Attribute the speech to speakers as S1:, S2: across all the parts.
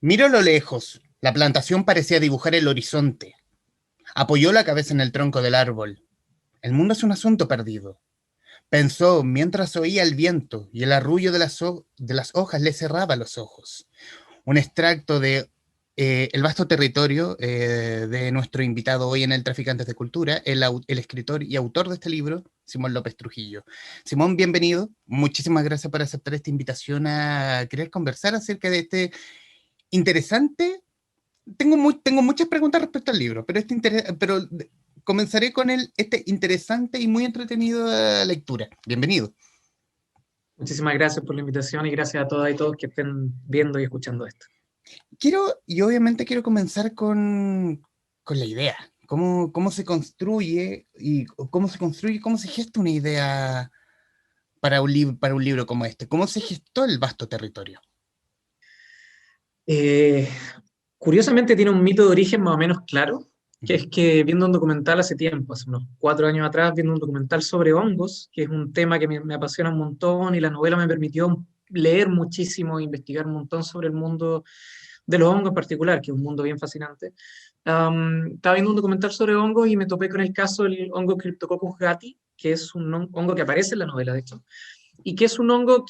S1: Miró a lo lejos. La plantación parecía dibujar el horizonte. Apoyó la cabeza en el tronco del árbol. El mundo es un asunto perdido. Pensó mientras oía el viento y el arrullo de las hojas le cerraba los ojos. Un extracto de el vasto territorio de nuestro invitado hoy en el Traficantes de Cultura, el escritor y autor de este libro, Simón López Trujillo. Simón, bienvenido. Muchísimas gracias por aceptar esta invitación a querer conversar acerca de este interesante. Tengo muchas preguntas respecto al libro, pero comenzaré con este interesante y muy entretenido lectura. Bienvenido.
S2: Muchísimas gracias por la invitación y gracias a todas y todos que estén viendo y escuchando esto.
S1: Y obviamente quiero comenzar con la idea. ¿Cómo se construye y cómo se gesta una idea para un libro como este? ¿Cómo se gestó el vasto territorio?
S2: Eh, Curiosamente tiene un mito de origen más o menos claro, que
S1: Ujú.
S2: es que viendo un documental hace tiempo, hace unos 4 años atrás, viendo un documental sobre hongos, que es un tema que me apasiona un montón y la novela me permitió leer muchísimo, investigar un montón sobre el mundo de los hongos en particular, que es un mundo bien fascinante. Estaba viendo un documental sobre hongos y me topé con el caso del hongo Cryptococcus gattii, que es un hongo que aparece en la novela, de hecho, y que es un hongo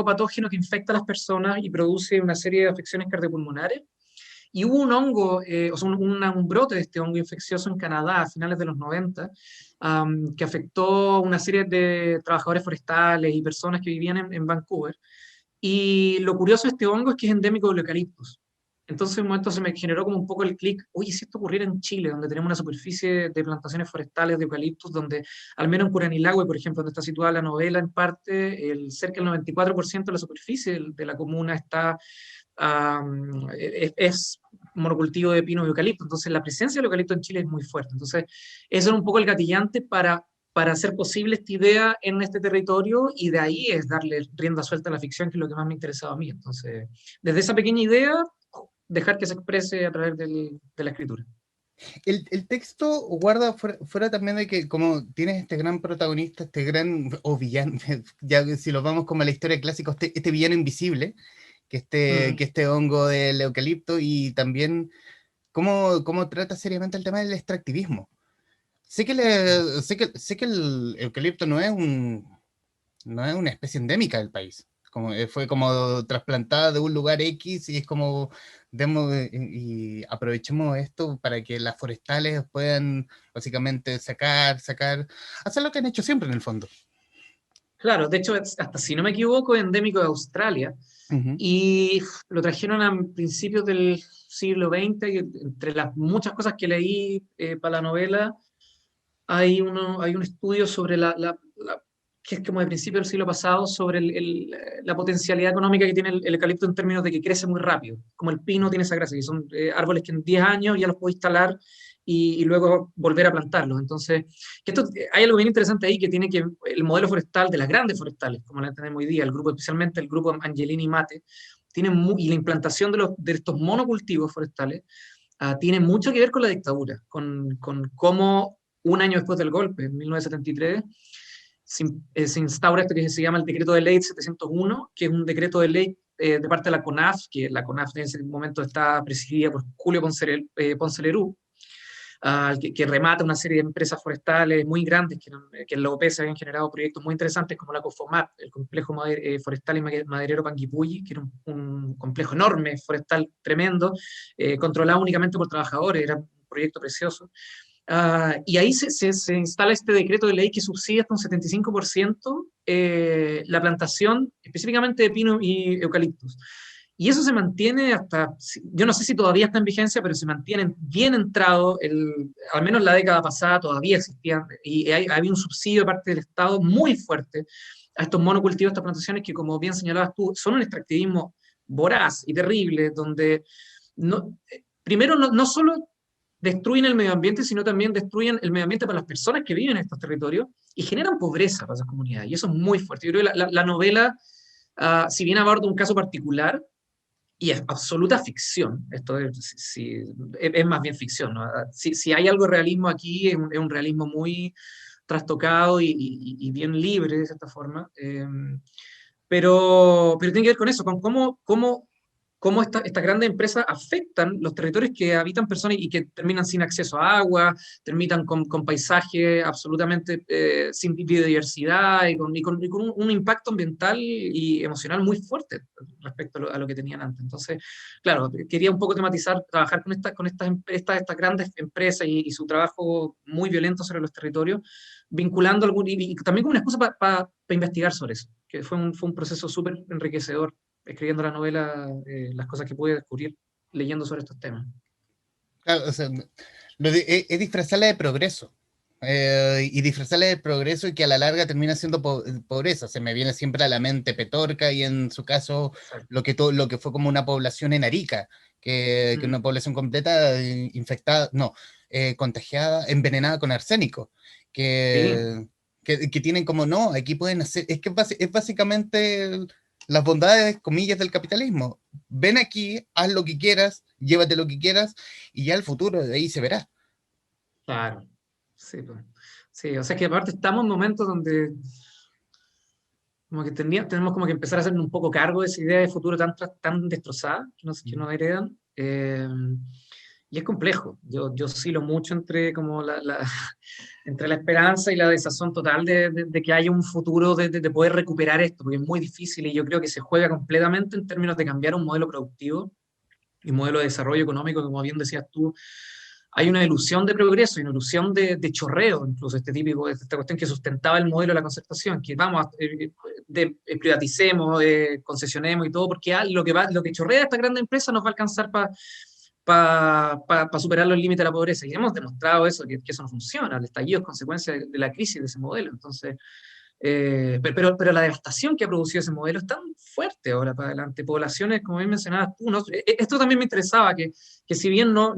S2: patógeno que infecta a las personas y produce una serie de afecciones cardiopulmonares. Y hubo un hongo, o sea, un brote de este hongo infeccioso en Canadá a finales de los 90, que afectó una serie de trabajadores forestales y personas que vivían en Vancouver. Y lo curioso de este hongo es que es endémico del eucaliptus. Entonces, en un momento se me generó como un poco el clic, oye, si esto ocurriera en Chile, donde tenemos una superficie de plantaciones forestales de eucaliptus, donde al menos en Curanilahue, por ejemplo, donde está situada la novela en parte, cerca del 94% de la superficie de la comuna es monocultivo de pino y eucalipto. Entonces, la presencia del eucalipto en Chile es muy fuerte. Entonces, eso era un poco el gatillante para hacer posible esta idea en este territorio y de ahí es darle rienda suelta a la ficción, que es lo que más me interesaba a mí. Entonces, desde esa pequeña idea, dejar que se exprese a través de la escritura.
S1: El texto guarda fuera también de que como tienes este gran protagonista, este gran, o villano, ya si lo vamos como a la historia clásica, este villano invisible, que
S2: Mm.
S1: este hongo del eucalipto, y también cómo trata seriamente el tema del extractivismo. Sé que el eucalipto no es una especie endémica del país. Fue como trasplantada de un lugar X y es como y aprovechemos esto para que las forestales puedan básicamente hacer lo que han hecho siempre en el fondo.
S2: Claro, de hecho, hasta si no me equivoco, es endémico de Australia
S1: Ujú.
S2: y lo trajeron a principios del siglo XX y entre las muchas cosas que leí para la novela, hay un estudio sobre que es como de principio del siglo pasado, sobre la potencialidad económica que tiene el eucalipto en términos de que crece muy rápido, como el pino tiene esa gracia, que son árboles que en 10 años ya los puedo instalar y luego volver a plantarlos. Entonces, hay algo bien interesante ahí que tiene que el modelo forestal de las grandes forestales, como la tenemos hoy día, especialmente el grupo Angelini y Mate, y la implantación de estos monocultivos forestales, tiene mucho que ver con la dictadura, con cómo un año después del golpe, en 1973, se instaura esto que se llama el Decreto de Ley 701, que es un decreto de ley de parte de la CONAF, que la CONAF en ese momento está presidida por Julio Ponce Lerú, que remata una serie de empresas forestales muy grandes que en la OP se habían generado proyectos muy interesantes como la COFOMAP, el complejo forestal y maderero Panguipulli, que era un complejo enorme, forestal tremendo, controlado únicamente por trabajadores, era un proyecto precioso. Y ahí se instala este decreto de ley que subsidia hasta un 75% la plantación específicamente de pino y eucaliptus. Y eso se mantiene hasta, yo no sé si todavía está en vigencia, pero se mantiene bien entrado, al menos la década pasada todavía existían, y había un subsidio de parte del Estado muy fuerte a estos monocultivos, a estas plantaciones que, como bien señalabas tú, son un extractivismo voraz y terrible, donde primero no solo destruyen el medio ambiente, sino también destruyen el medio ambiente para las personas que viven en estos territorios y generan pobreza para esas comunidades. Y eso es muy fuerte. Yo creo que la novela, si bien aborda un caso particular, y es absoluta ficción, esto es más bien ficción, ¿no? Si hay algo de realismo aquí, es un realismo muy trastocado y bien libre de cierta forma, pero tiene que ver con eso, con cómo cómo estas grandes empresas afectan los territorios que habitan personas y que terminan sin acceso a agua, terminan con paisajes absolutamente sin biodiversidad y con un impacto ambiental y emocional muy fuerte respecto a lo que tenían antes. Entonces, claro, quería un poco tematizar, trabajar estas grandes empresas y su trabajo muy violento sobre los territorios, vinculando y también como una excusa para investigar sobre eso, que fue un proceso súper enriquecedor escribiendo la novela, las cosas que pude descubrir leyendo sobre estos temas.
S1: Claro, o sea, es disfrazarla de progreso. Y disfrazarla de progreso y que a la larga termina siendo pobreza. Se me viene siempre a la mente Petorca y en su caso lo que fue como una población en Arica, que una población completa infectada, no, contagiada, envenenada con arsénico,
S2: Sí,
S1: que tienen como, no, aquí pueden hacer, es que es básicamente las bondades, comillas, del capitalismo. Ven aquí, haz lo que quieras, llévate lo que quieras, y ya el futuro de ahí se verá.
S2: claro. Sí, pues. Sí, o sea que aparte estamos en momentos donde como que tenemos como que empezar a hacernos un poco cargo de esa idea de futuro tan destrozada que nos heredan. Y es complejo. Yo oscilo mucho entre como entre la esperanza y la desazón total de que haya un futuro de poder recuperar esto, porque es muy difícil y yo creo que se juega completamente en términos de cambiar un modelo productivo y un modelo de desarrollo económico, que como bien decías tú, hay una ilusión de progreso y una ilusión de chorreo, incluso esta cuestión que sustentaba el modelo de la concertación, que vamos, privaticemos, concesionemos y todo, porque lo que chorrea esta gran empresa nos va a alcanzar para superar los límites de la pobreza. Y hemos demostrado eso, que eso no funciona. El estallido es consecuencia de la crisis de ese modelo. Entonces, pero la devastación que ha producido ese modelo es tan fuerte ahora para adelante. Poblaciones, como bien mencionabas tú, ¿no? Esto también me interesaba, que si bien no...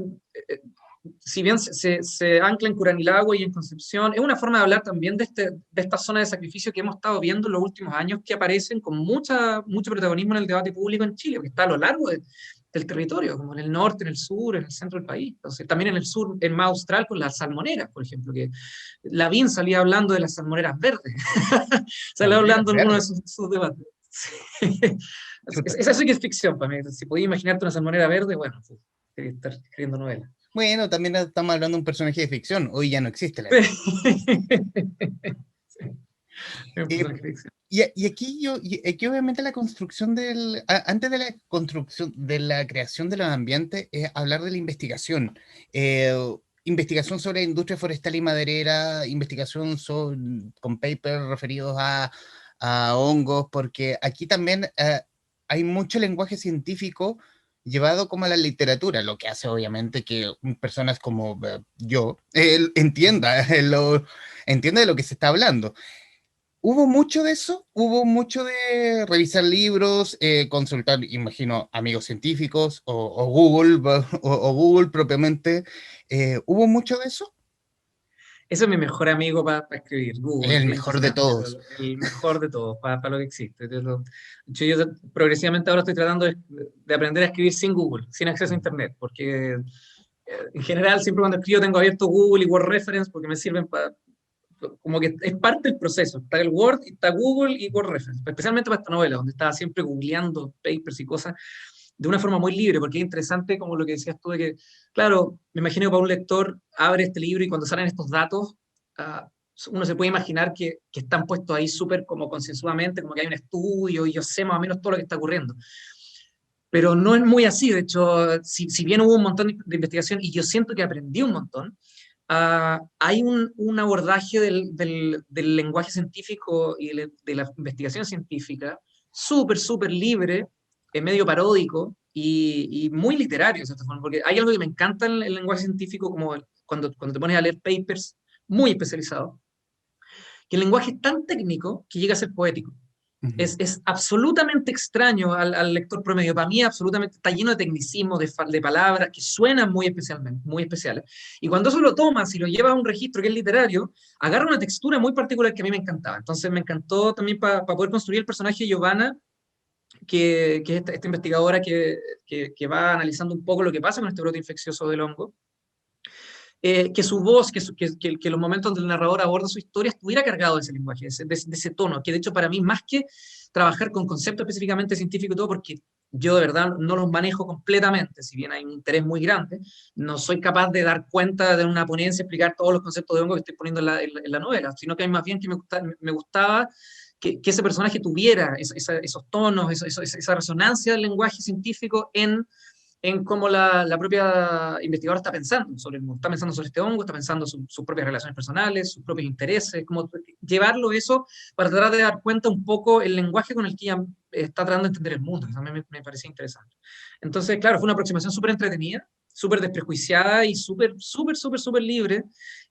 S2: si bien se ancla en Curanilagua y en Concepción, es una forma de hablar también de esta zona de sacrificio que hemos estado viendo en los últimos años, que aparecen con mucho protagonismo en el debate público en Chile, que está a lo largo del territorio, como en el norte, en el sur, en el centro del país. Entonces, también en el sur, en más austral, con las salmoneras, por ejemplo, que Lavín salía hablando de las salmoneras verdes. Salía
S1: Salmoneras
S2: hablando en uno de
S1: verdes.
S2: sus debates. Sí.
S1: Chuta.
S2: Esa sí que es ficción para mí. Si podías imaginarte una salmonera verde, bueno, pues, quería estar escribiendo novela.
S1: Bueno, también estamos hablando de un personaje de ficción. Hoy ya no existe la vida.
S2: Sí, es un
S1: Eh,
S2: personaje de ficción.
S1: y aquí obviamente la construcción antes de la construcción, de la creación de los ambientes, es hablar de la investigación. Eh, Investigación sobre industria forestal y maderera, investigación con papers referidos a hongos, porque aquí también hay mucho lenguaje científico llevado como a la literatura, lo que hace obviamente que personas como yo entienda de lo que se está hablando. Hubo mucho de eso, hubo mucho de revisar libros, consultar, imagino, amigos científicos o Google, o Google propiamente. ¿Hubo mucho de eso?
S2: Ese es mi mejor amigo para escribir, Google.
S1: El
S2: Es
S1: mejor de
S2: impresionante,
S1: todos.
S2: pero el mejor de todos, para lo que existe. De hecho, yo progresivamente ahora estoy tratando de aprender a escribir sin Google, sin acceso a Internet, porque en general siempre cuando escribo tengo abierto Google y Word Reference porque me sirven para, como que es parte del proceso. Está el Word, está Google y Word Reference, especialmente para esta novela, donde estaba siempre googleando papers y cosas de una forma muy libre, porque es interesante, como lo que decías tú, de que, claro, me imagino que para un lector abre este libro y cuando salen estos datos, uh, uno se puede imaginar que están puestos ahí súper como concienzudamente, como que hay un estudio y yo sé más o menos todo lo que está ocurriendo. Pero no es muy así, de hecho, si bien hubo un montón de investigación y yo siento que aprendí un montón, hay un abordaje del lenguaje científico y de la investigación científica súper libre, medio paródico y muy literario, de cierta forma, porque hay algo que me encanta en el lenguaje científico, como cuando te pones a leer papers muy especializados, que el lenguaje es tan técnico que llega a ser poético.
S1: Ujú.
S2: Es absolutamente extraño al lector promedio. Para mí, absolutamente está lleno de tecnicismo, de palabras que suenan muy especialmente, muy especiales. Y cuando eso lo tomas y lo llevas a un registro que es literario, agarra una textura muy particular que a mí me encantaba. Entonces me encantó también para poder construir el personaje de Giovanna, que es esta investigadora que va analizando un poco lo que pasa con este brote infeccioso del hongo. Que su voz, que los momentos donde el narrador aborda su historia estuviera cargado de ese lenguaje, de ese tono, que de hecho para mí, más que trabajar con conceptos específicamente científicos y todo, porque yo de verdad no los manejo completamente, si bien hay un interés muy grande, no soy capaz de dar cuenta de una ponencia, explicar todos los conceptos de hongo que estoy poniendo en la novela, sino que más bien que me gustaba que ese personaje tuviera esos tonos, esa resonancia del lenguaje científico en cómo la propia investigadora está pensando sobre el mundo, está pensando sobre este hongo, está pensando sus propias relaciones personales, sus propios intereses, cómo llevarlo eso para tratar de dar cuenta un poco el lenguaje con el que ella está tratando de entender el mundo, que también me parecía interesante. Entonces, claro, fue una aproximación súper entretenida, súper desprejuiciada y súper libre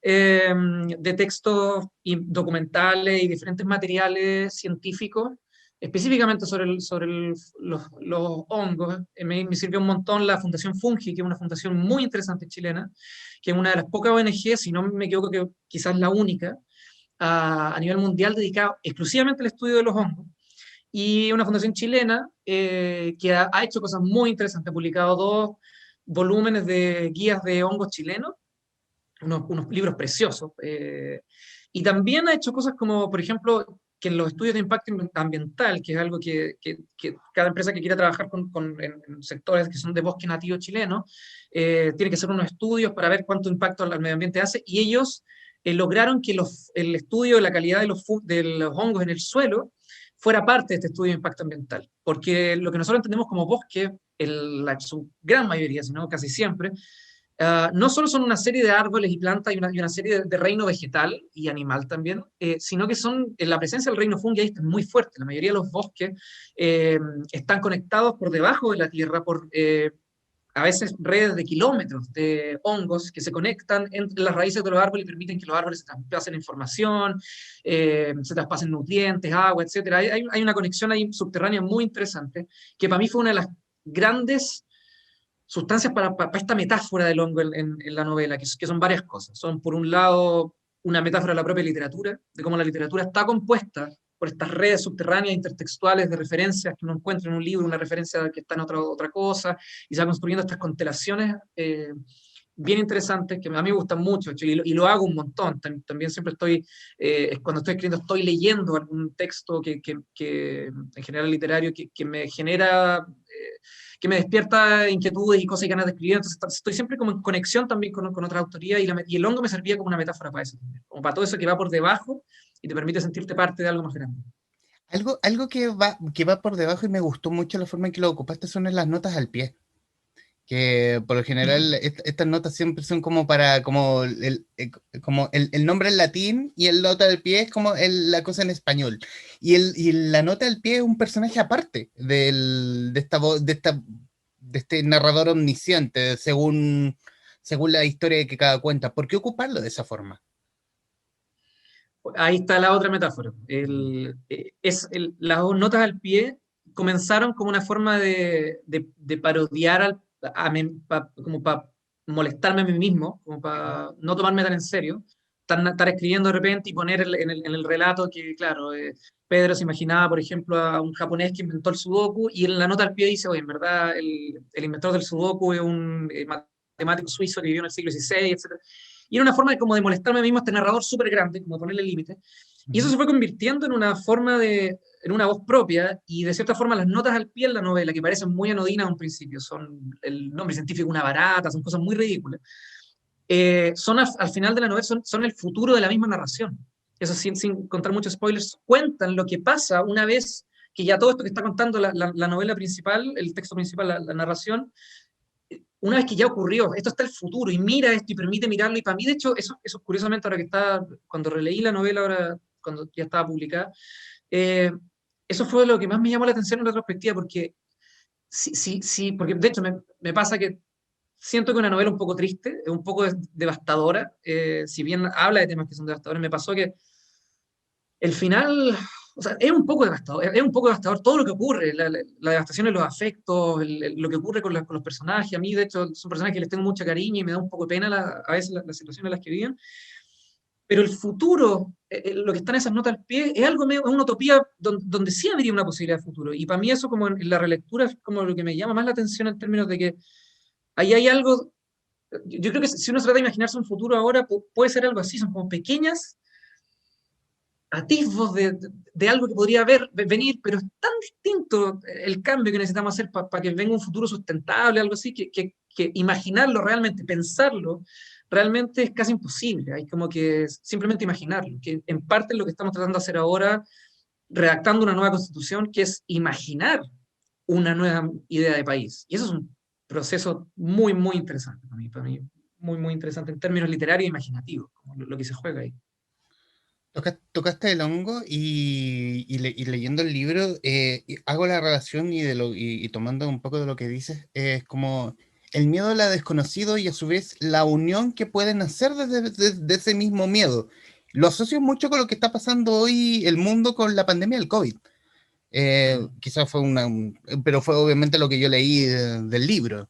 S2: de textos y documentales y diferentes materiales científicos específicamente los hongos. Me sirvió un montón la Fundación Fungi, que es una fundación muy interesante chilena, que es una de las pocas ONG, si no me equivoco, que quizás la única, a nivel mundial dedicada exclusivamente al estudio de los hongos. Y una fundación chilena que ha hecho cosas muy interesantes, ha publicado 2 volúmenes de guías de hongos chilenos, unos libros preciosos. Y también ha hecho cosas como, por ejemplo, que en los estudios de impacto ambiental, que es algo que cada empresa que quiera trabajar en sectores que son de bosque nativo chileno, tiene que hacer unos estudios para ver cuánto impacto al medio ambiente hace, y ellos lograron que el estudio de la calidad de los hongos en el suelo fuera parte de este estudio de impacto ambiental, porque lo que nosotros entendemos como bosque, su gran mayoría, si no casi siempre, no solo son una serie de árboles y plantas y una serie de reino vegetal y animal también, sino que la presencia del reino fungi ahí está muy fuerte. La mayoría de los bosques están conectados por debajo de la tierra por a veces redes de kilómetros de hongos que se conectan entre las raíces de los árboles y permiten que los árboles se traspasen información, se traspasen nutrientes, agua, etc. Hay una conexión ahí subterránea muy interesante que para mí fue una de las grandes sustancias para esta metáfora del hongo en la novela, que son varias cosas. Son, por un lado, una metáfora de la propia literatura, de cómo la literatura está compuesta por estas redes subterráneas intertextuales de referencias que uno encuentra en un libro, una referencia que está en otra cosa, y se va construyendo estas constelaciones bien interesantes que a mí me gustan mucho, y lo hago un montón. También siempre estoy, cuando estoy escribiendo, estoy leyendo algún texto que en general literario, que me genera que me despierta inquietudes y cosas y ganas de escribir. Entonces estoy siempre como en conexión también con otra autoría, y el hongo me servía como una metáfora para eso también, como para todo eso que va por debajo y te permite sentirte parte de algo más grande.
S1: Algo que va por debajo y me gustó mucho la forma en que lo ocupaste son en las notas al pie. Que por lo general estas notas siempre son como para, como el nombre en latín y el nota del pie es como la cosa en español. Y la nota del pie es un personaje aparte de esta voz, de este narrador omnisciente, según la historia que cada cuenta. ¿Por qué ocuparlo de esa forma?
S2: Ahí está la otra metáfora. Las notas al pie comenzaron como una forma de parodiar, como para molestarme a mí mismo, como para no tomarme tan en serio, estar escribiendo de repente y poner en el relato que, claro, Pedro se imaginaba, por ejemplo, a un japonés que inventó el sudoku, y en la nota al pie dice, oye, en verdad, el inventor del sudoku es un matemático suizo que vivió en el siglo XVI, etc. Y era una forma como de molestarme a mí mismo, este narrador súper grande, como ponerle límite. Y eso se fue convirtiendo en una forma en una voz propia, y de cierta forma las notas al pie en la novela, que parecen muy anodinas a un principio, son el nombre científico una barata, son cosas muy ridículas, son al final de la novela, son el futuro de la misma narración. Eso sin contar muchos spoilers, cuentan lo que pasa una vez que ya todo esto que está contando la novela principal, el texto principal, la narración, una vez que ya ocurrió, esto está el futuro, y mira esto y permite mirarlo. Y para mí, de hecho, eso curiosamente, cuando releí la novela, ahora cuando ya estaba publicada, eh, eso fue lo que más me llamó la atención en retrospectiva, porque sí, porque de hecho me pasa que siento que una novela un poco triste, un poco devastadora, si bien habla de temas que son devastadores, me pasó que el final, o sea, es un poco devastador, es un poco devastador todo lo que ocurre, la devastación de los afectos, lo que ocurre con los personajes. A mí, de hecho, son personajes que les tengo mucho cariño y me da un poco de pena a veces las situaciones en las que viven. Pero el futuro, lo que está en esas notas al pie, es algo medio, es una utopía donde sí habría una posibilidad de futuro. Y para mí eso, como en la relectura, es como lo que me llama más la atención en términos de que ahí hay algo. Yo creo que si uno se trata de imaginarse un futuro ahora, puede ser algo así, son como pequeñas atisbos de algo que podría venir, pero es tan distinto el cambio que necesitamos hacer para que venga un futuro sustentable, algo así, que imaginarlo realmente, pensarlo, realmente es casi imposible. Hay como que simplemente imaginarlo, que en parte es lo que estamos tratando de hacer ahora, redactando una nueva constitución, que es imaginar una nueva idea de país. Y eso es un proceso muy, muy interesante para mí muy, muy interesante en términos literarios e imaginativos, como lo que se juega ahí.
S1: Tocaste el hongo y leyendo el libro, hago la relación y tomando un poco de lo que dices, es como el miedo a la desconocido y a su vez la unión que pueden hacer de ese mismo miedo. Lo asocio mucho con lo que está pasando hoy el mundo con la pandemia del COVID. Quizás fue pero fue obviamente lo que yo leí del libro.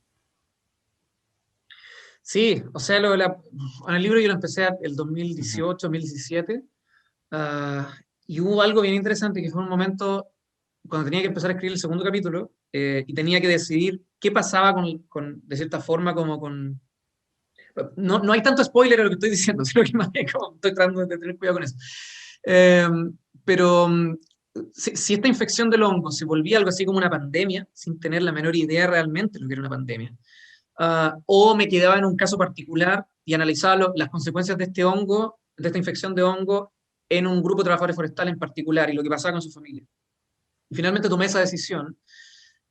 S2: Sí, o sea, en el libro yo lo empecé el
S1: Ujú.
S2: 2018, 2017, ah, y hubo algo bien interesante que fue un momento cuando tenía que empezar a escribir el segundo capítulo y tenía que decidir qué pasaba de cierta forma, como con... No, no hay tanto spoiler en lo que estoy diciendo, sino que más bien como estoy tratando de tener cuidado con eso. Eh, pero si esta infección del hongo se volvía algo así como una pandemia, sin tener la menor idea realmente de lo que era una pandemia, o me quedaba en un caso particular y analizaba las consecuencias de este hongo, de esta infección de hongo, en un grupo de trabajadores forestales en particular y lo que pasaba con su familia. Y finalmente tomé esa decisión.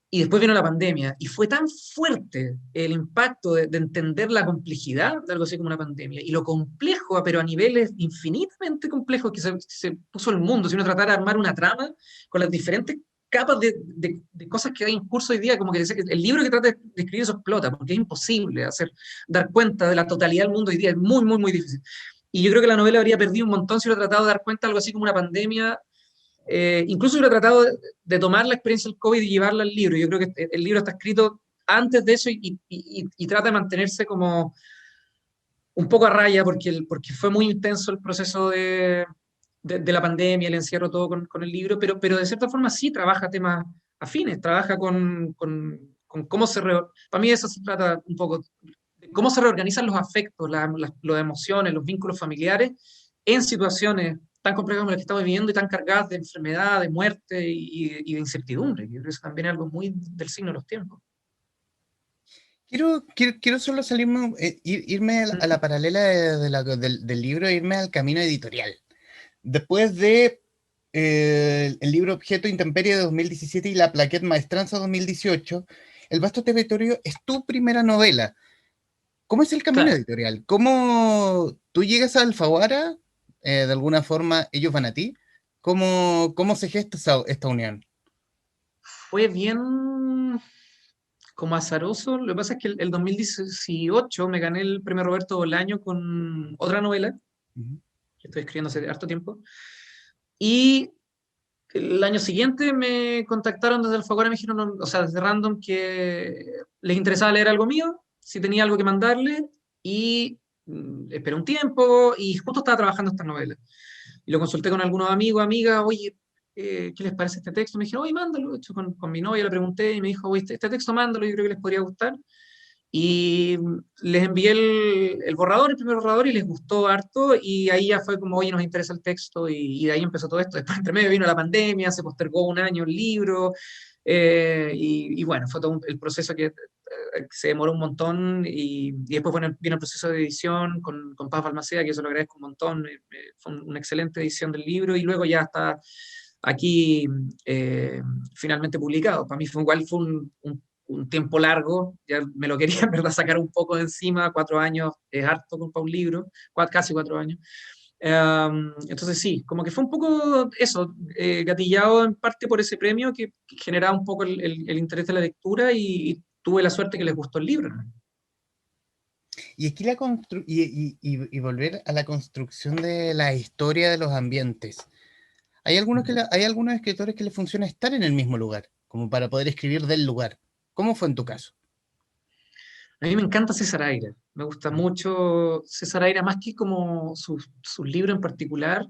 S2: Y después vino la pandemia y fue tan fuerte el impacto de entender la complejidad de algo así como una pandemia y lo complejo, pero a niveles infinitamente complejos que se puso el mundo. Si uno tratara de armar una trama con las diferentes capas de cosas que hay en curso hoy día, como que el libro que trata de escribir eso explota, porque es imposible dar cuenta de la totalidad del mundo hoy día, es muy, muy, muy difícil. Y yo creo que la novela habría perdido un montón si hubiera tratado de dar cuenta de algo así como una pandemia incluso yo he tratado de tomar la experiencia del COVID y llevarla al libro. Yo creo que el libro está escrito antes de eso y trata de mantenerse como un poco a raya porque fue muy intenso el proceso de la pandemia, el encierro, todo con el libro, pero de cierta forma sí trabaja temas afines, trabaja con cómo para mí eso se trata un poco, de cómo se reorganizan los afectos, las emociones, los vínculos familiares en situaciones tan complejas como las que estamos viviendo y tan cargadas de enfermedad, de muerte y de incertidumbre. Yo creo que eso también es algo muy del signo de los tiempos.
S1: Quiero solo salirme, irme a la paralela del libro e irme al camino editorial. Después de el libro Objeto Intemperie de 2017 y La Plaquette Maestranza 2018, El Vasto Territorio es tu primera novela. ¿Cómo es el camino
S2: Claro,
S1: editorial? ¿Cómo tú llegas a Alfaguara? De alguna forma, ellos van a ti. ¿Cómo se gesta esta unión?
S2: fue bien como azaroso. Lo que pasa es que el 2018 me gané el premio Roberto Bolaño con otra novela
S1: Ujú.
S2: que estoy escribiendo hace harto tiempo. Y el año siguiente me contactaron desde Alfaguara y me dijeron, o sea, desde Random, que les interesaba leer algo mío, si tenía algo que mandarle, y esperé un tiempo y justo estaba trabajando esta novela. Y lo consulté con algunos amigos, amigas, oye, ¿qué les parece este texto? Me dijeron, oye, mándalo. De hecho, con mi novia le pregunté y me dijo, oye, este texto mándalo, yo creo que les podría gustar. Y les envié el borrador, el primer borrador, y les gustó harto, y ahí ya fue como, oye, nos interesa el texto, y de ahí empezó todo esto. Después, entre medio, vino la pandemia, se postergó un año el libro, y bueno, fue todo el proceso que se demoró un montón, y después bueno, vino el proceso de edición con Paz Balmaceda, que eso lo agradezco un montón, fue una excelente edición del libro, y luego ya está aquí eh, finalmente publicado. Para mí igual fue un tiempo largo, ya me lo quería en verdad sacar un poco de encima, 4 años es harto para un libro, casi 4 años. Entonces sí, como que fue un poco eso, gatillado en parte por ese premio que generaba un poco el interés de la lectura y tuve la suerte que les gustó el libro, ¿no?
S1: Y aquí y volver a la construcción de la historia de los ambientes. Hay algunos escritores que les funciona estar en el mismo lugar, como para poder escribir del lugar. ¿Cómo fue en tu caso?
S2: A mí me encanta César Aira, me gusta mucho César Aira, más que como sus libros en particular,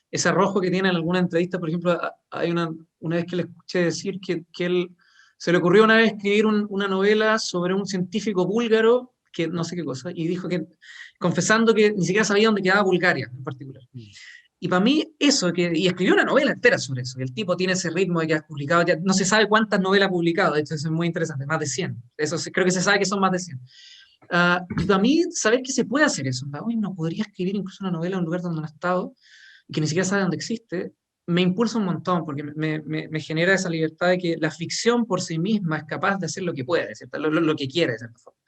S2: ese arrojo que tiene en alguna entrevista, por ejemplo, hay una vez que le escuché decir que él se le ocurrió una vez escribir una novela sobre un científico búlgaro, que no sé qué cosa, y dijo que, confesando que ni siquiera sabía dónde quedaba Bulgaria en particular. Y para mí eso, y escribió una novela entera sobre eso, que el tipo tiene ese ritmo de que ha publicado, ya no se sabe cuántas novelas ha publicado, de hecho eso es muy interesante, más de 100. Eso creo que se sabe que son más de 100. Y para mí, saber que se puede hacer eso, hoy no podría escribir incluso una novela en un lugar donde no he estado, y que ni siquiera sabe dónde existe, me impulsa un montón, porque me genera esa libertad de que la ficción por sí misma es capaz de hacer lo que puede, ¿cierto? Lo que quiere, de cierta forma.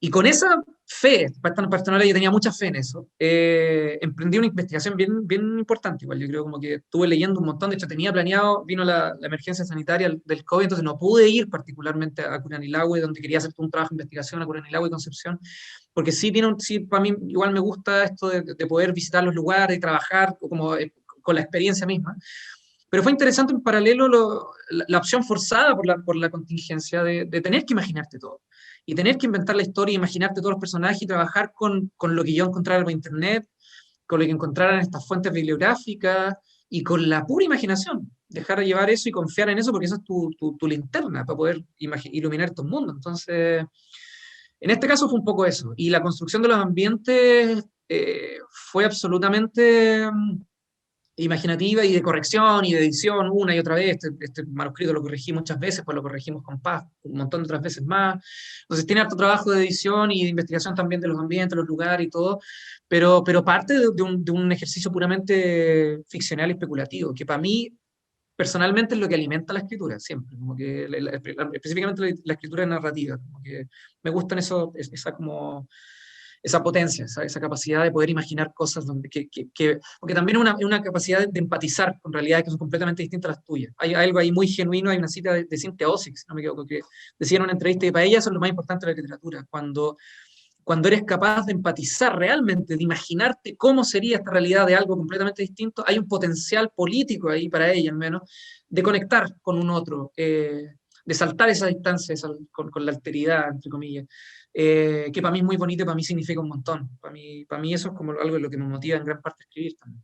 S2: Y con esa fe, personal, yo tenía mucha fe en eso, emprendí una investigación bien importante, igual yo creo como que estuve leyendo un montón, de hecho tenía planeado, vino la emergencia sanitaria del COVID, entonces no pude ir particularmente a Curanilahue, donde quería hacer un trabajo de investigación a Curanilahue y Concepción, porque sí, para mí igual me gusta esto de poder visitar los lugares y trabajar como, con la experiencia misma. Pero fue interesante en paralelo la opción forzada por la contingencia de tener que imaginarte todo y tener que inventar la historia, imaginarte todos los personajes y trabajar con lo que yo encontrara por internet, con lo que encontrara en estas fuentes bibliográficas y con la pura imaginación. Dejar de llevar eso y confiar en eso porque eso es tu linterna para poder iluminar tu mundo. Entonces, en este caso fue un poco eso. Y la construcción de los ambientes fue absolutamente imaginativa y de corrección y de edición una y otra vez. Este manuscrito lo corregí muchas veces, pues lo corregimos con Paz un montón de otras veces más. Entonces tiene harto trabajo de edición y de investigación también de los ambientes, los lugares y todo, pero parte de un ejercicio puramente ficcional y especulativo, que para mí personalmente es lo que alimenta la escritura, siempre, como que específicamente la escritura narrativa, como que me gustan esa como esa potencia, esa capacidad de poder imaginar cosas porque también es una capacidad de empatizar con realidades que son completamente distintas a las tuyas. Hay algo ahí muy genuino, hay una cita de Cynthia Ozick, si no me equivoco, que decía en una entrevista que para ella eso es lo más importante de la literatura, cuando eres capaz de empatizar realmente, de imaginarte cómo sería esta realidad de algo completamente distinto, hay un potencial político ahí para ella, al menos, de conectar con un otro, de saltar esa distancia con la alteridad, entre comillas, que para mí es muy bonito y para mí significa un montón. Para mí eso es como algo de lo que me motiva en gran parte a escribir también.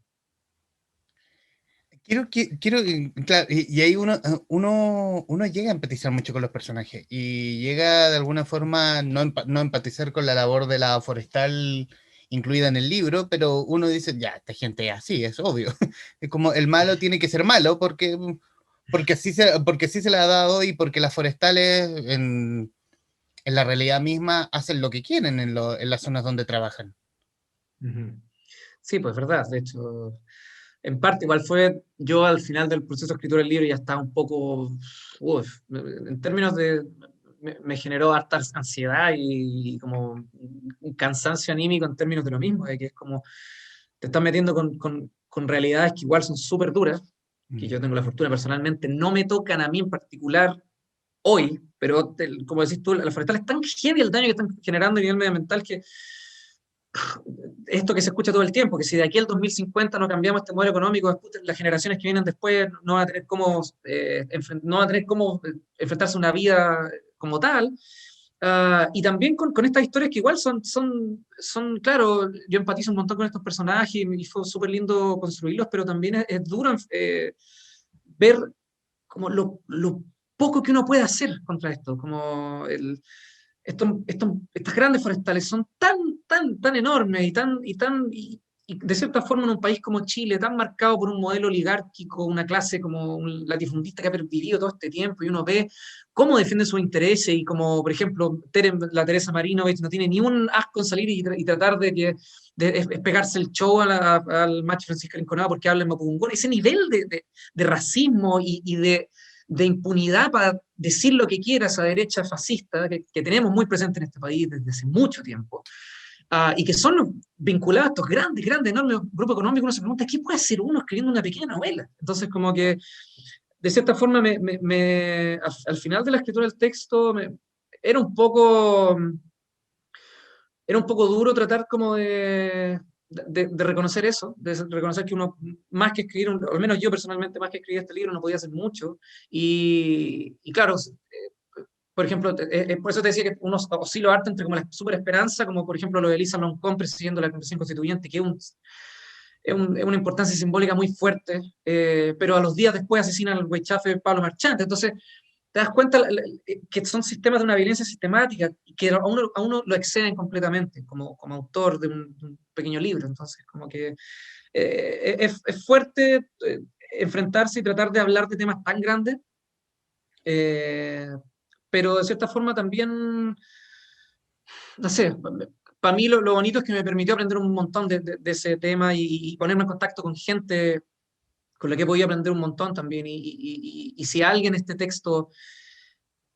S1: Claro, y ahí uno llega a empatizar mucho con los personajes y llega de alguna forma no empatizar con la labor de la forestal incluida en el libro, pero uno dice, ya, esta gente es así, es obvio. Es como el malo tiene que ser malo porque así se le ha dado y porque las forestales en la realidad misma hacen lo que quieren en las zonas donde trabajan.
S2: Ujú. Sí, pues verdad. De hecho, en parte igual fue, yo al final del proceso de escritura del libro ya estaba un poco, en términos me generó harta ansiedad y como un cansancio anímico en términos de lo mismo, de que es como te estás metiendo con realidades que igual son súper duras, que
S1: Mm.
S2: yo tengo la fortuna personalmente, no me tocan a mí en particular hoy, pero como decís tú, la forestal es tan heavy el daño que están generando a nivel medioambiental que esto que se escucha todo el tiempo, que si de aquí al 2050 no cambiamos este modelo económico, las generaciones que vienen después no van a tener cómo, no van a tener cómo enfrentarse a una vida como tal. Y también con estas historias que igual claro, yo empatizo un montón con estos personajes y fue súper lindo construirlos, pero también es duro ver como lo poco que uno puede hacer contra esto, como estas grandes forestales son tan enormes y de cierta forma en un país como Chile, tan marcado por un modelo oligárquico, una clase como un latifundista que ha vivido todo este tiempo y uno ve cómo defiende sus intereses y como, por ejemplo, la Teresa Marinovich no tiene ni un asco en salir y tratar es pegarse el show al macho Francisco Rinconada porque habla en mapudungún. Ese nivel de racismo y de impunidad para decir lo que quiera esa derecha fascista que tenemos muy presente en este país desde hace mucho tiempo, y que son vinculados a estos grandes, enormes grupos económicos. Uno se pregunta, ¿qué puede hacer uno escribiendo una pequeña novela? Entonces, como que, de cierta forma, al final de la escritura del texto, era un poco era un poco duro tratar como de reconocer eso, de reconocer que uno, más que escribir, al menos yo personalmente, más que escribir este libro, no podía hacer mucho. Y claro, por ejemplo, por eso te decía que uno oscila harto entre como la super esperanza, como por ejemplo lo de Elisa Loncón presidiendo la Convención Constituyente, que es una importancia simbólica muy fuerte, pero a los días después asesinan al Weichafe Pablo Marchante. Entonces, te das cuenta que son sistemas de una violencia sistemática y que a uno lo exceden completamente como autor de un pequeño libro. Entonces, como que es fuerte enfrentarse y tratar de hablar de temas tan grandes, eh, pero de cierta forma también, no sé, para mí lo bonito es que me permitió aprender un montón de ese tema y ponerme en contacto con gente con la que he podido aprender un montón también. Y si a alguien este texto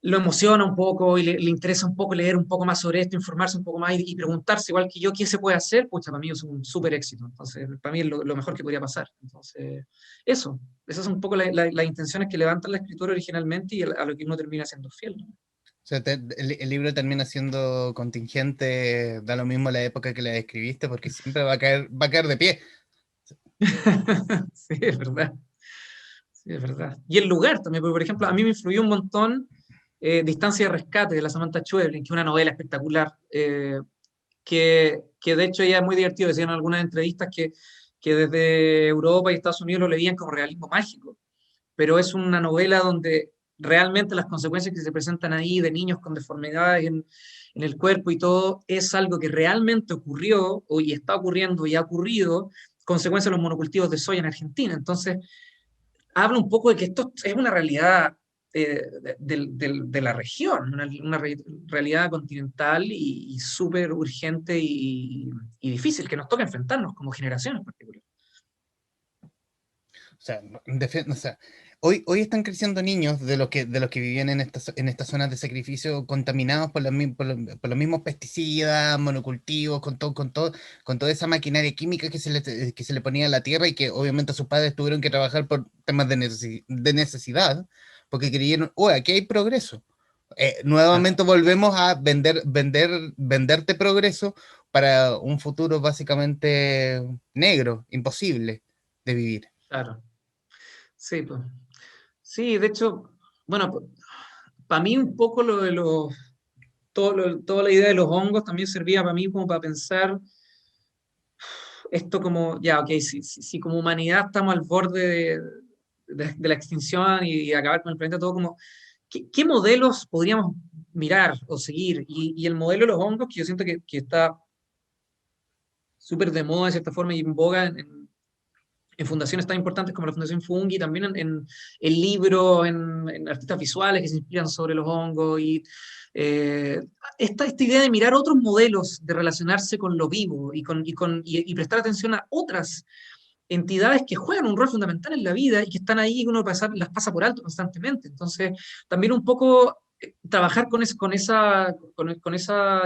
S2: lo emociona un poco y le interesa un poco leer un poco más sobre esto, informarse un poco más y preguntarse, igual que yo, qué se puede hacer, pucha, para mí es un súper éxito. Entonces, para mí es lo mejor que podría pasar. Entonces, esas son un poco las intenciones que levantan la escritura originalmente y a lo que uno termina siendo fiel, ¿no?
S1: O sea, el libro termina siendo contingente, da lo mismo la época que la escribiste, porque siempre va a caer de pie.
S2: Sí, es verdad. Sí, es verdad. Y el lugar también, porque por ejemplo, a mí me influyó un montón Distancia de Rescate de la Samantha Schweblin, que es una novela espectacular, que de hecho ella es muy divertido, decían en algunas entrevistas que desde Europa y Estados Unidos lo leían como realismo mágico, pero es una novela donde realmente las consecuencias que se presentan ahí de niños con deformidades en el cuerpo y todo, es algo que realmente ocurrió, y está ocurriendo y ha ocurrido, consecuencia de los monocultivos de soya en Argentina. Entonces, habla un poco de que esto es una realidad de la región, realidad continental y súper urgente y difícil, que nos toca enfrentarnos como generación en particular.
S1: O sea, o sea, hoy están creciendo niños de los que vivían en estas zonas de sacrificio contaminados por los mismos pesticidas, monocultivos, con toda esa maquinaria química que se le ponía a la tierra y que obviamente sus padres tuvieron que trabajar por temas de necesidad, porque creyeron, oh, aquí hay progreso.
S2: Claro,
S1: Nuevamente volvemos a venderte progreso para un futuro básicamente negro, imposible de vivir.
S2: claro. Sí, pues. Sí, de hecho, bueno, para mí un poco lo de los, toda la idea de los hongos también servía para mí como para pensar esto como, ya, ok, si como humanidad estamos al borde de la extinción y acabar con el planeta todo, como, ¿qué modelos podríamos mirar o seguir? Y el modelo de los hongos, que yo siento que está súper de moda de cierta forma y en boga en fundaciones tan importantes como la Fundación Fungi, también en libros, en artistas visuales que se inspiran sobre los hongos, y eh, esta idea de mirar otros modelos de relacionarse con lo vivo y prestar atención a otras entidades que juegan un rol fundamental en la vida y que están ahí y uno las pasa por alto constantemente. Entonces, también un poco trabajar con esa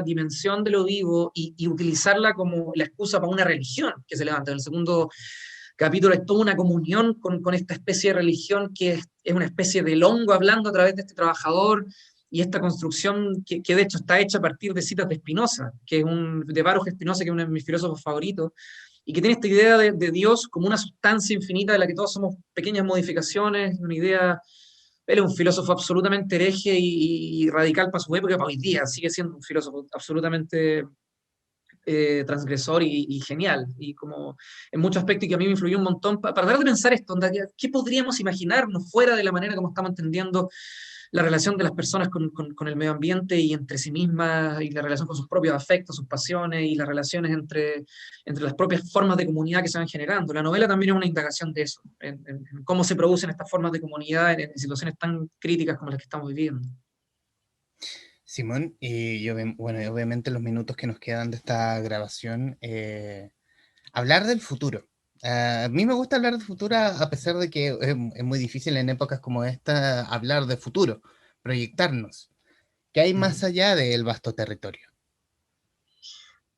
S2: dimensión de lo vivo y utilizarla como la excusa para una religión que se levanta. En el segundo capítulo hay toda una comunión con esta especie de religión que es una especie de hongo hablando a través de este trabajador, y esta construcción que de hecho está hecha a partir de citas de Spinoza, de Baruch Spinoza, que es uno de mis filósofos favoritos, y que tiene esta idea de Dios como una sustancia infinita de la que todos somos pequeñas modificaciones, una idea. Él es un filósofo absolutamente hereje y radical para su época, para hoy día sigue siendo un filósofo absolutamente transgresor y genial, y como en muchos aspectos, y que a mí me influyó un montón para tratar de pensar esto, onda, ¿qué podríamos imaginarnos fuera de la manera como estamos entendiendo la relación de las personas con el medio ambiente y entre sí mismas, y la relación con sus propios afectos, sus pasiones, y las relaciones entre las propias formas de comunidad que se van generando? La novela también es una indagación de eso, en cómo se producen estas formas de comunidad en situaciones tan críticas como las que estamos viviendo.
S1: Simón, bueno, y obviamente los minutos que nos quedan de esta grabación, hablar del futuro. A mí me gusta hablar del futuro a pesar de que es muy difícil en épocas como esta hablar de futuro, proyectarnos. ¿Qué hay más allá del vasto territorio?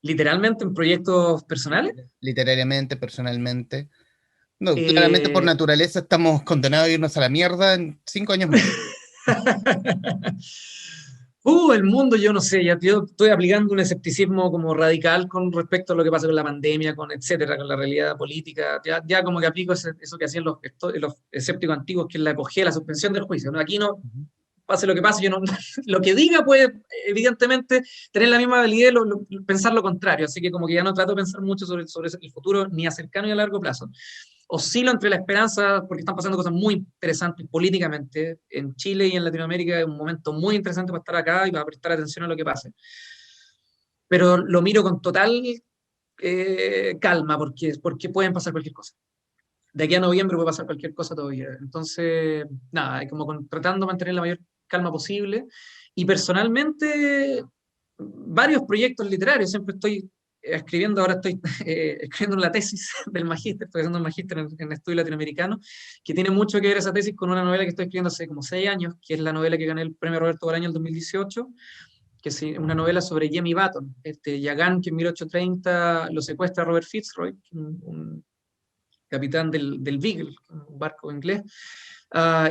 S2: Literalmente en proyectos personales.
S1: Literariamente, personalmente. No, claramente por
S2: Eh,
S1: naturaleza estamos condenados a irnos a la mierda en 5 años más.
S2: el mundo, yo no sé, ya yo estoy aplicando un escepticismo como radical con respecto a lo que pasa con la pandemia, con etcétera, con la realidad política. Ya como que aplico eso que hacían los escépticos antiguos, que es la epogea, la suspensión del juicio, ¿no? Aquí no,
S1: Ujú.
S2: pase lo que pase, yo no, lo que diga puede evidentemente tener la misma validez, pensar lo contrario, así que como que ya no trato de pensar mucho sobre el futuro, ni a cercano ni a largo plazo. oscilo entre la esperanza, porque están pasando cosas muy interesantes políticamente en Chile y en Latinoamérica, es un momento muy interesante para estar acá y para prestar atención a lo que pase. Pero lo miro con total calma, porque pueden pasar cualquier cosa. De aquí a noviembre puede pasar cualquier cosa todavía. Entonces, nada, como tratando de mantener la mayor calma posible. Y personalmente, varios proyectos literarios. Siempre estoy escribiendo, ahora estoy escribiendo la tesis del magíster, estoy haciendo un magíster en estudio latinoamericano, que tiene mucho que ver esa tesis con una novela que estoy escribiendo hace como 6 años, que es la novela que gané el premio Roberto Bolaño en el 2018, que es una novela sobre Jemmy Button, este Yagán que en 1830 lo secuestra Robert Fitzroy, un capitán del Beagle, un barco inglés,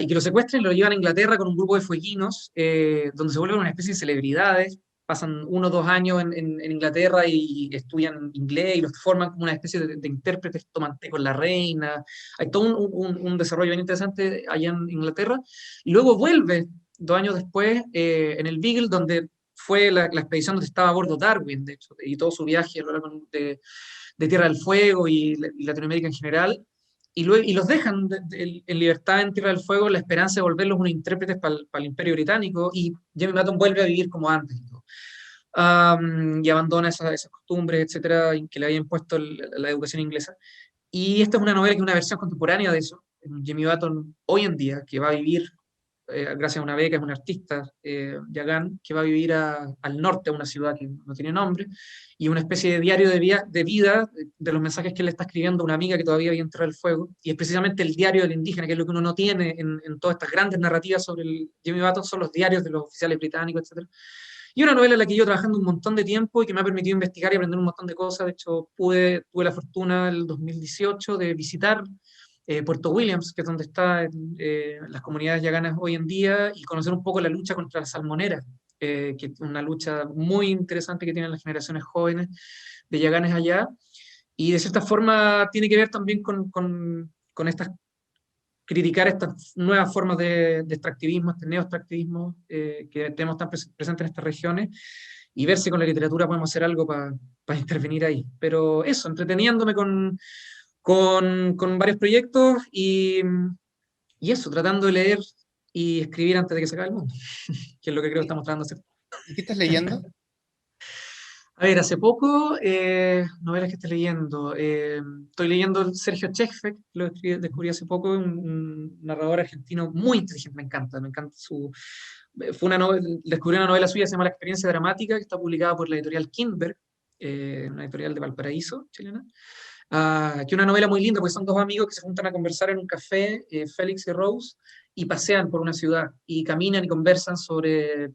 S2: y que lo secuestran y lo llevan a Inglaterra con un grupo de fueguinos, donde se vuelven una especie de celebridades, pasan 1 o 2 años en Inglaterra y estudian inglés y los forman como una especie de intérpretes, toman té con la reina, hay todo un desarrollo bien interesante allá en Inglaterra, y luego vuelve 2 años después en el Beagle, donde fue la expedición donde estaba a bordo Darwin, de hecho, y todo su viaje a lo largo de Tierra del Fuego y Latinoamérica en general, y los dejan en libertad en Tierra del Fuego, la esperanza de volverlos unos intérpretes para el Imperio Británico, y Jimmy Button vuelve a vivir como antes. Y abandona esas costumbres, etcétera, que le había impuesto la educación inglesa. Y esta es una novela que es una versión contemporánea de eso. Jimmy Button hoy en día, que va a vivir gracias a una beca, es un artista, Yagán, que va a vivir al norte, a una ciudad que no tiene nombre, y una especie de diario de vida, de los mensajes que él le está escribiendo a una amiga que todavía había entrado al fuego, y es precisamente el diario del indígena, que es lo que uno no tiene en todas estas grandes narrativas sobre el Jimmy Button, son los diarios de los oficiales británicos, etc. Y una novela en la que yo trabajando un montón de tiempo y que me ha permitido investigar y aprender un montón de cosas. De hecho, tuve la fortuna el 2018 de visitar Puerto Williams, que es donde están las comunidades yaganas hoy en día, y conocer un poco la lucha contra la salmonera, que es una lucha muy interesante que tienen las generaciones jóvenes de yaganes allá. Y de cierta forma tiene que ver también con estas criticar estas nuevas formas de extractivismo, este neoextractivismo que tenemos tan presentes en estas regiones, y ver si con la literatura podemos hacer algo para intervenir ahí. Pero eso, entreteniéndome con varios proyectos y eso, tratando de leer y escribir antes de que se acabe el mundo, que es lo que creo que estamos tratando de hacer.
S1: ¿Y qué estás leyendo?
S2: A ver, hace poco, novelas que estoy leyendo. Estoy leyendo Sergio Chekfek, descubrí hace poco, un narrador argentino muy inteligente, me encanta su... descubrí una novela suya, se llama La experiencia dramática, que está publicada por la editorial Kindberg, una editorial de Valparaíso, chilena. Que es una novela muy linda, porque son dos amigos que se juntan a conversar en un café, Félix y Rose, y pasean por una ciudad, y caminan y conversan sobre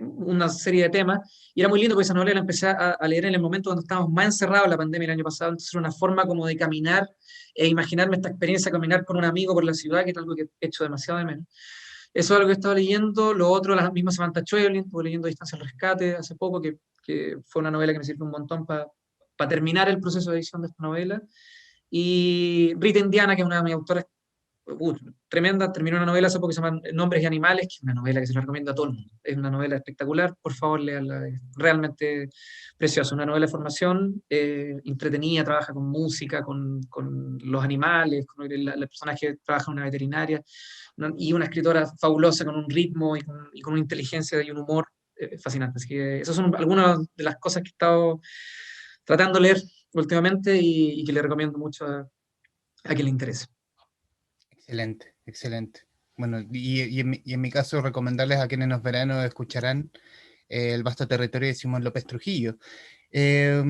S2: una serie de temas, y era muy lindo porque esa novela la empecé a leer en el momento cuando estábamos más encerrados en la pandemia el año pasado, entonces era una forma como de caminar e imaginarme esta experiencia, caminar con un amigo por la ciudad, que es algo que he hecho demasiado de menos. Eso es algo que he estado leyendo. Lo otro, la misma Samantha Schweblin, estuve leyendo Distancia al Rescate hace poco, que fue una novela que me sirvió un montón para terminar el proceso de edición de esta novela. Y Rita Indiana, que es una de mis autoras tremenda, terminó una novela hace poco que se llama Nombres y Animales, que es una novela que se la recomiendo a todo el mundo. Es una novela espectacular, por favor, léala, es realmente preciosa. Una novela de formación, entretenida, trabaja con música, con los animales, con el personaje que trabaja en una veterinaria, ¿no? Y una escritora fabulosa con un ritmo y con una inteligencia y un humor fascinante. Así que esas son algunas de las cosas que he estado tratando de leer últimamente y que le recomiendo mucho a quien le interese.
S1: Excelente, excelente. Bueno, y en mi caso, recomendarles a quienes nos verán o escucharán El vasto territorio de Simón López Trujillo. Eh,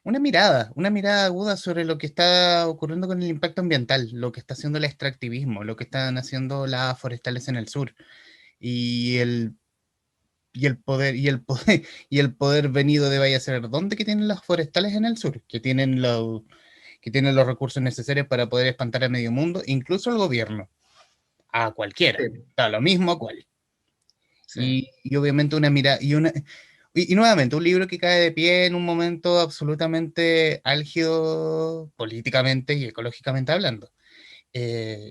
S1: una mirada aguda sobre lo que está ocurriendo con el impacto ambiental, lo que está haciendo el extractivismo, lo que están haciendo las forestales en el sur y el poder y el poder venido de Vaya a saber dónde que tienen las forestales en el sur, que tienen los recursos necesarios para poder espantar a medio mundo, incluso al gobierno, a cualquiera,
S2: Sí,
S1: da lo mismo a cual.
S2: sí.
S1: Y obviamente una mirada, y nuevamente un libro que cae de pie en un momento absolutamente álgido políticamente y ecológicamente hablando.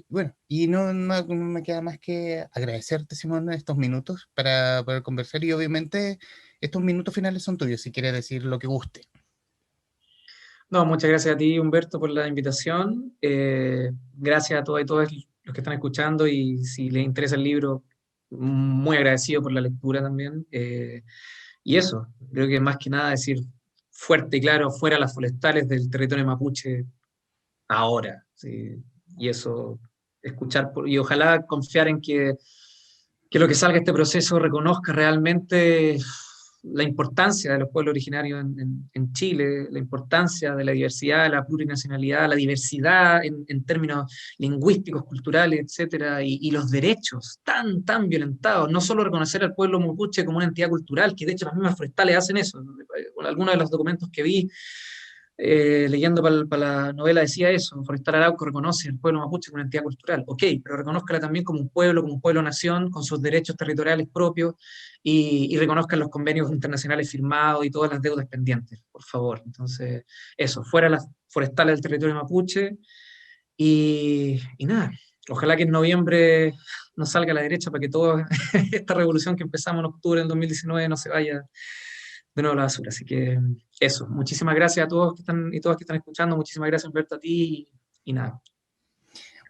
S1: Bueno, y no me queda más que agradecerte, Simón, estos minutos para poder conversar y obviamente estos minutos finales son tuyos, si quieres decir lo que guste.
S2: No, muchas gracias a ti, Humberto, por la invitación. Gracias a todas y todos los que están escuchando y si les interesa el libro, muy agradecido por la lectura también. Y eso, creo que más que nada decir fuerte y claro, fuera las forestales del territorio mapuche ahora. ¿Sí? Y eso, escuchar y ojalá confiar en que lo que salga de este proceso reconozca realmente la importancia de los pueblos originarios en Chile, la importancia de la diversidad, la plurinacionalidad, la diversidad en términos lingüísticos, culturales, etcétera, y los derechos tan violentados. No solo reconocer al pueblo mapuche como una entidad cultural, que de hecho las mismas forestales hacen eso. Algunos de los documentos que vi leyendo para la novela decía eso, Forestal Arauco reconoce al pueblo mapuche como una entidad cultural, ok, pero reconózcala también como un pueblo-nación, con sus derechos territoriales propios y reconozcan los convenios internacionales firmados y todas las deudas pendientes, por favor. Entonces, eso, fuera las forestales del territorio mapuche y nada, ojalá que en noviembre nos salga a la derecha para que toda esta revolución que empezamos en octubre del 2019 no se vaya de nuevo a la basura. Así que eso, muchísimas gracias a todos que están y todas que están escuchando, muchísimas gracias Humberto a ti y nada,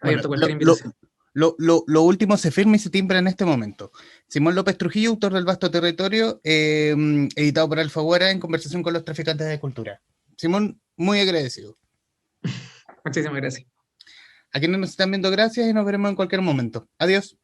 S1: Bueno,
S2: abierto a cualquier invitación.
S1: lo último se firma y se timbra en este momento. Simón López Trujillo, autor del Vasto Territorio, editado por Alfaguara en conversación con los traficantes de cultura. Simón, muy agradecido.
S2: Muchísimas gracias.
S1: A quienes nos están viendo, gracias y nos veremos en cualquier momento. Adiós.